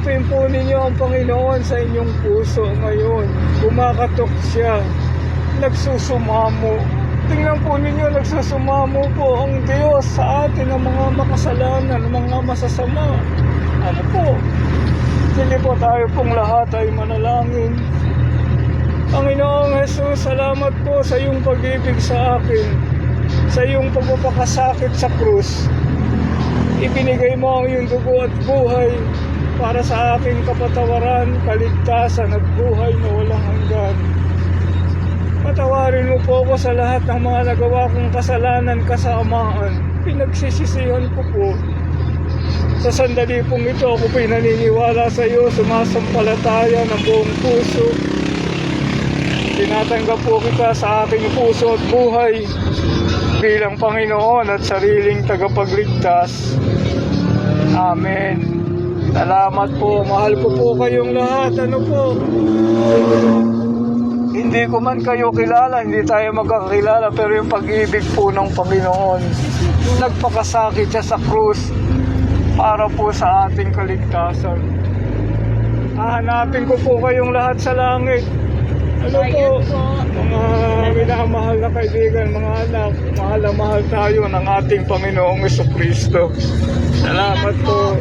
Tanggapin po ninyo ang Panginoon sa inyong puso ngayon. Kumakatok siya. Nagsusumamo. Tingnan po ninyo, nagsusumamo po ang Diyos sa atin ng mga makasalanan, mga masasama. Ano po? Sige po, tayo pong lahat ay manalangin. Panginoong Jesus, salamat po sa iyong pag-ibig sa akin, sa iyong pagpapakasakit sa krus. Ibinigay mo ang iyong dugo at buhay para sa aking kapatawaran, kaligtasan at buhay na walang hanggan. Patawarin mo po ako sa lahat ng mga nagawa kong kasalanan, kasamaan. Pinagsisisihan ko po. Sa sandali pong ito, ako po'y naniniwala sa iyo, sumasampalataya ng buong puso. Tinatanggap po kita sa aking puso at buhay bilang Panginoon at sariling tagapagligtas. Amen. Salamat po. Mahal ko po kayong lahat. Ano po? Hindi ko man kayo kilala, hindi tayo magkakilala, pero yung pag-ibig po ng Panginoon, nagpakasakit siya sa krus para po sa ating kaligtasan. Hahanapin ko po kayong lahat sa langit. Ano po, mga minamahal na kaibigan, mga anak, mahal na mahal tayo ng ating Panginoong Jesucristo. Salamat po.